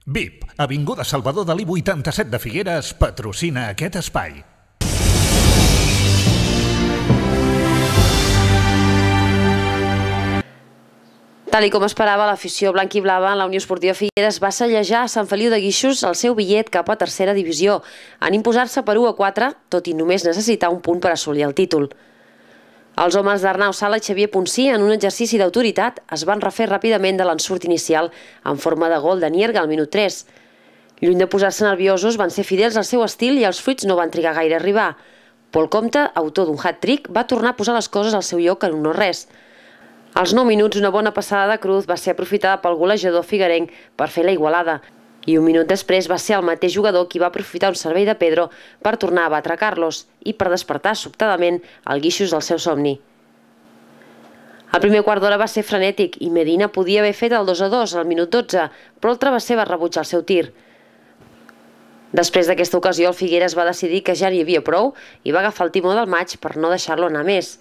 VIP, Avinguda Salvador Dalí 87 de Figueres, patrocina aquest espai. Tal com esperava, l'afició blanc-i-blava en la Unió Esportiva Figueres va sellejar a Sant Feliu de Guíxols el seu bitllet cap a tercera divisió, en imposar-se per 1-4, tot i només necessitar un punt per assolir el títol. Els homes d'Arnau Sala i Xavier Ponsí, en un exercici d'autoritat, es van refer ràpidament de l'ensurt inicial en forma de gol de Nierga al minut 3. Lluny de posar-se nerviosos, van ser fidels al seu estil i els fruits no van trigar gaire a arribar. Pol Comte, autor d'un hat-trick, va tornar a posar les coses al seu lloc en 1-1. Als 9 minuts, una bona passada de Cruz va ser aprofitada pel golejador figuerenc per fer la igualada. I un minut després va ser el mateix jugador qui va aprofitar un servei de Pedro per tornar a batre Carlos i per despertar sobtadament el Guíxols del seu somni. El primer quart d'hora va ser frenètic i Medina podia haver fet el 2-2 al minut 12, però el travesser va rebutjar el seu tir. Després d'aquesta ocasió, el Figueres va decidir que ja n'hi havia prou i va agafar el timó del maig per no deixar-lo anar més.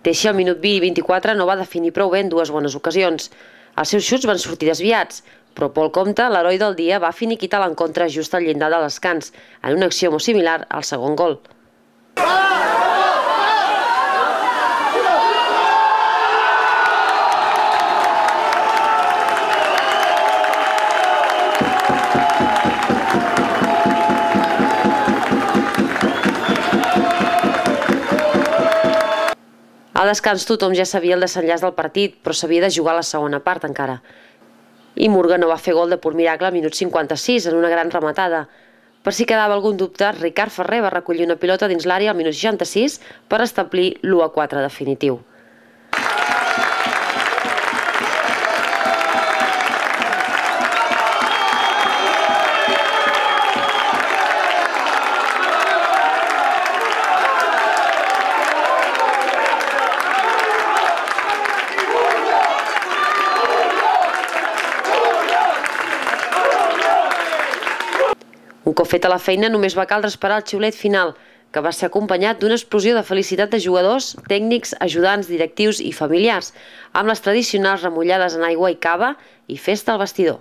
Teixi al minut 20 i 24 no va definir prou bé en dues bones ocasions. Els seus xuts van sortir desviats, però Pol Comte, l'heroi del dia, va finiquitar l'encontre just al llindar de descans, en una acció molt similar al segon gol. A descans tothom ja sabia el desenllaç del partit, però s'havia de jugar la segona part encara. I Murga no va fer gol de pur miracle al minut 56 en una gran rematada. Per si quedava algun dubte, Ricard Ferrer va recollir una pilota dins l'àrea al minut 66 per establir l'1-4 definitiu. Un cop fet a la feina, només va caldre esperar el xiulet final, que va ser acompanyat d'una explosió de felicitat de jugadors, tècnics, ajudants, directius i familiars, amb les tradicionals remullades en aigua i cava i festa al vestidor.